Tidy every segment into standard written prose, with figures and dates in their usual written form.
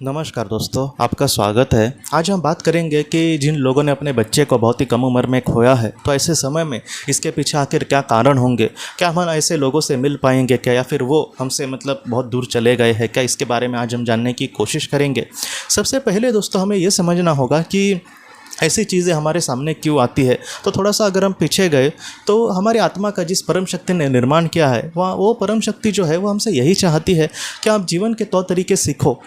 नमस्कार दोस्तों, आपका स्वागत है। आज हम बात करेंगे कि जिन लोगों ने अपने बच्चे को बहुत ही कम उम्र में खोया है, तो ऐसे समय में इसके पीछे आखिर क्या कारण होंगे। क्या हम ऐसे लोगों से मिल पाएंगे क्या, या फिर वो हमसे बहुत दूर चले गए हैं क्या, इसके बारे में आज हम जानने की कोशिश करेंगे। सबसे पहले दोस्तों हमें ये समझना होगा कि ऐसी चीज़ें हमारे सामने क्यों आती है। तो थोड़ा सा अगर हम पीछे गए तो हमारी आत्मा का जिस परम शक्ति ने निर्माण किया है, वह वो परम शक्ति जो है वो हमसे यही चाहती है कि आप जीवन के तौर तरीके सीखो।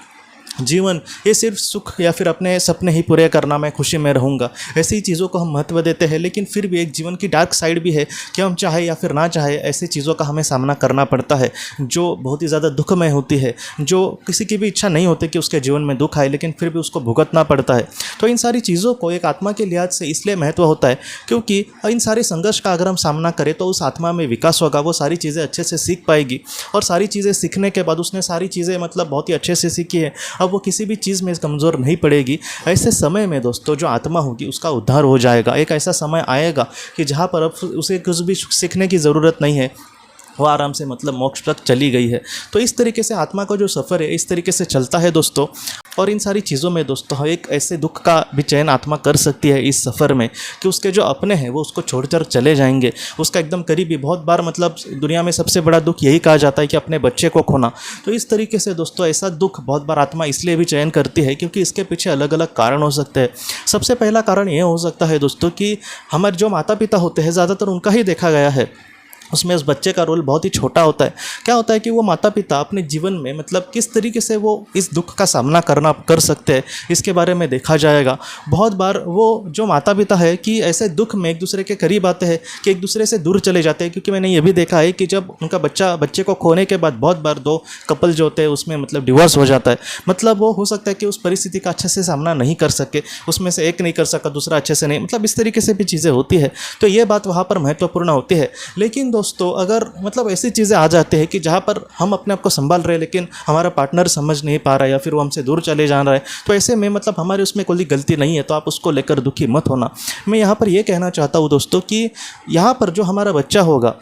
जीवन ये सिर्फ सुख या फिर अपने सपने ही पूरे करना, मैं खुशी में रहूँगा, ऐसी चीज़ों को हम महत्व देते हैं। लेकिन फिर भी एक जीवन की डार्क साइड भी है कि हम चाहे या फिर ना चाहे ऐसी चीज़ों का हमें सामना करना पड़ता है जो बहुत ही ज़्यादा दुखमय होती है, जो किसी की भी इच्छा नहीं होती कि उसके जीवन में दुख आए, लेकिन फिर भी उसको भुगतना पड़ता है। तो इन सारी चीज़ों को एक आत्मा के लिहाज से इसलिए महत्व होता है क्योंकि इन सारे संघर्ष का अगर हम सामना करें तो उस आत्मा में विकास होगा, वो सारी चीज़ें अच्छे से सीख पाएगी। और सारी चीज़ें सीखने के बाद उसने सारी चीज़ें बहुत ही अच्छे से सीखी है, अब वो किसी भी चीज़ में कमज़ोर नहीं पड़ेगी। ऐसे समय में दोस्तों जो आत्मा होगी उसका उद्धार हो जाएगा। एक ऐसा समय आएगा कि जहाँ पर अब उसे कुछ भी सीखने की ज़रूरत नहीं है, वो आराम से मोक्ष तक चली गई है। तो इस तरीके से आत्मा का जो सफ़र है इस तरीके से चलता है दोस्तों। और इन सारी चीज़ों में दोस्तों एक ऐसे दुख का भी चयन आत्मा कर सकती है इस सफ़र में कि उसके जो अपने हैं वो उसको छोड़कर चले जाएंगे। उसका एकदम करीबी, बहुत बार दुनिया में सबसे बड़ा दुख यही कहा जाता है कि अपने बच्चे को खोना। तो इस तरीके से दोस्तों ऐसा दुख बहुत बार आत्मा इसलिए भी चयन करती है क्योंकि इसके पीछे अलग अलग कारण हो सकते हैं। सबसे पहला कारण ये हो सकता है दोस्तों कि हमारे जो माता पिता होते हैं ज़्यादातर उनका ही देखा गया है, उसमें उस बच्चे का रोल बहुत ही छोटा होता है। क्या होता है कि वो माता पिता अपने जीवन में किस तरीके से वो इस दुख का सामना कर सकते हैं, इसके बारे में देखा जाएगा। बहुत बार वो जो माता पिता है कि ऐसे दुख में एक दूसरे के करीब आते हैं कि एक दूसरे से दूर चले जाते हैं। क्योंकि मैंने ये भी देखा है कि जब उनका बच्चे को खोने के बाद बहुत बार दो कपल जो होते हैं उसमें डिवोर्स हो जाता है। वो हो सकता है कि उस परिस्थिति का अच्छे से सामना नहीं कर सके, उसमें से एक नहीं कर सका, दूसरा अच्छे से नहीं, इस तरीके से भी चीज़ें होती है। तो ये बात वहाँ पर महत्वपूर्ण होती है। लेकिन दोस्तों अगर ऐसी चीज़ें आ जाते हैं कि जहाँ पर हम अपने आप को संभाल रहे हैं लेकिन हमारा पार्टनर समझ नहीं पा रहा है या फिर वो हमसे दूर चले जा रहा है, तो ऐसे में हमारे उसमें कोई गलती नहीं है, तो आप उसको लेकर दुखी मत होना। मैं यहाँ पर ये कहना चाहता हूँ दोस्तों कि यहाँ पर जो हमारा बच्चा होगा,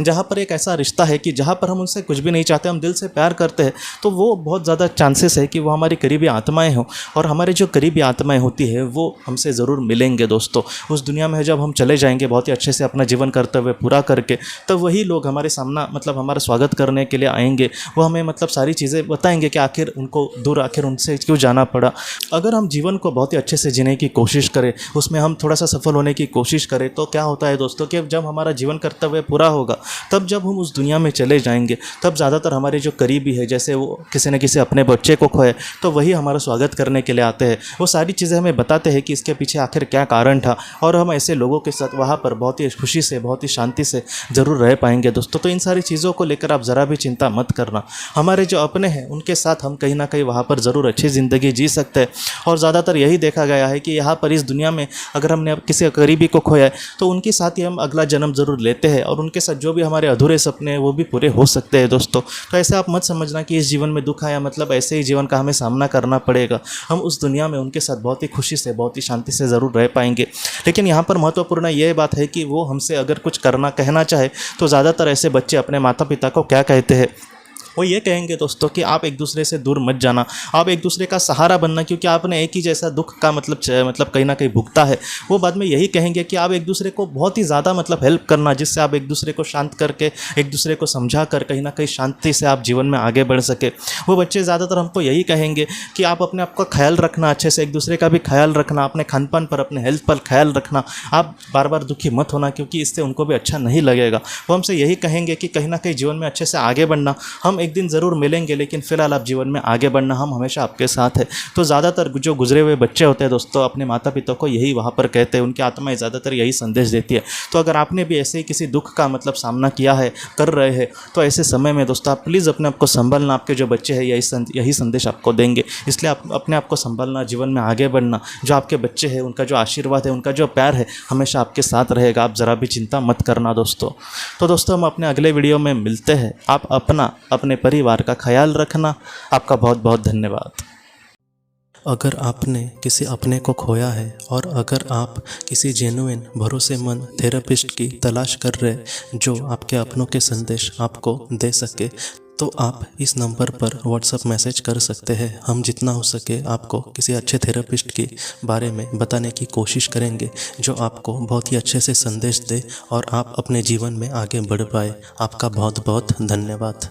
जहाँ पर एक ऐसा रिश्ता है कि जहाँ पर हम उनसे कुछ भी नहीं चाहते, हम दिल से प्यार करते हैं, तो वो बहुत ज़्यादा चांसेस है कि वो हमारी करीबी आत्माएं हों। और हमारी जो करीबी आत्माएं होती है वो हमसे ज़रूर मिलेंगे दोस्तों। उस दुनिया में जब हम चले जाएंगे बहुत ही अच्छे से अपना जीवन करते हुए पूरा करके, तब वही लोग हमारे सामना हमारा स्वागत करने के लिए आएंगे। वो हमें सारी चीज़ें बताएंगे कि आखिर उनको दूर, आखिर उनसे क्यों जाना पड़ा। अगर हम जीवन को बहुत ही अच्छे से जीने की कोशिश करें, उसमें हम थोड़ा सा सफल होने की कोशिश करें, तो क्या होता है दोस्तों कि जब हमारा जीवन करते हुए पूरा होगा, तब जब हम उस दुनिया में चले जाएंगे, तब ज़्यादातर हमारे जो करीबी है, जैसे वो किसी न किसी अपने बच्चे को खोए, तो वही हमारा स्वागत करने के लिए आते हैं। वो सारी चीज़ें हमें बताते हैं कि इसके पीछे आखिर क्या कारण था, और हम ऐसे लोगों के साथ वहाँ पर बहुत ही खुशी से, बहुत ही शांति से ज़रूर रह पाएंगे दोस्तों। तो इन सारी चीज़ों को लेकर आप ज़रा भी चिंता मत करना। हमारे जो अपने हैं उनके साथ हम कहीं ना कहीं वहाँ पर ज़रूर अच्छी ज़िंदगी जी सकते हैं। और ज़्यादातर यही देखा गया है कि यहाँ पर इस दुनिया में अगर हमने किसी करीबी को खोया है तो उनके साथ ही हम अगला जन्म ज़रूर लेते हैं, और उनके साथ जो भी हमारे अधूरे सपने हैं वो भी पूरे हो सकते हैं दोस्तों। तो ऐसे आप मत समझना कि इस जीवन में दुख आया ऐसे ही जीवन का हमें सामना करना पड़ेगा। हम उस दुनिया में उनके साथ बहुत ही खुशी से, बहुत ही शांति से ज़रूर रह पाएंगे। लेकिन यहाँ पर महत्वपूर्ण ये बात है कि वो हमसे अगर कुछ कहना चाहे, तो ज़्यादातर ऐसे बच्चे अपने माता पिता को क्या कहते हैं, वो ये कहेंगे दोस्तों कि आप एक दूसरे से दूर मत जाना, आप एक दूसरे का सहारा बनना, क्योंकि आपने एक ही जैसा दुख का कहीं ना कहीं भुगता है। वो बाद में यही कहेंगे कि आप एक दूसरे को बहुत ही ज़्यादा हेल्प करना, जिससे आप एक दूसरे को शांत करके, एक दूसरे को समझा कर कहीं ना कहीं शांति से आप जीवन में आगे बढ़ सके। वो बच्चे ज़्यादातर हमको यही कहेंगे कि आप अपने आप का ख्याल रखना, अच्छे से एक दूसरे का भी ख्याल रखना, अपने खान पान पर, अपने हेल्थ पर ख्याल रखना, आप बार बार दुखी मत होना, क्योंकि इससे उनको भी अच्छा नहीं लगेगा। वो हमसे यही कहेंगे कि कहीं ना कहीं जीवन में अच्छे से आगे बढ़ना, हम एक दिन ज़रूर मिलेंगे, लेकिन फिलहाल आप जीवन में आगे बढ़ना, हम हमेशा आपके साथ हैं। तो ज़्यादातर जो गुजरे हुए बच्चे होते हैं दोस्तों, अपने माता पिता को यही वहाँ पर कहते हैं, उनकी आत्माएं ज़्यादातर यही संदेश देती है। तो अगर आपने भी ऐसे ही किसी दुख का सामना किया है, कर रहे हैं, तो ऐसे समय में दोस्तों आप प्लीज़ अपने आप को संभालना। आपके जो बच्चे हैं यही संदेश आपको देंगे, इसलिए आप अपने आप को संभालना, जीवन में आगे बढ़ना। जो आपके बच्चे हैं उनका जो आशीर्वाद है, उनका जो प्यार है, हमेशा आपके साथ रहेगा। आप ज़रा भी चिंता मत करना दोस्तों। तो दोस्तों हम अपने अगले वीडियो में मिलते हैं। आप अपने परिवार का ख्याल रखना। आपका बहुत बहुत धन्यवाद। अगर आपने किसी अपने को खोया है और अगर आप किसी जेन्युइन भरोसेमंद थेरेपिस्ट की तलाश कर रहे जो आपके अपनों के संदेश आपको दे सके, तो आप इस नंबर पर व्हाट्सएप मैसेज कर सकते हैं। हम जितना हो सके आपको किसी अच्छे थेरेपिस्ट के बारे में बताने की कोशिश करेंगे, जो आपको बहुत ही अच्छे से संदेश दे और आप अपने जीवन में आगे बढ़ पाए। आपका बहुत बहुत धन्यवाद।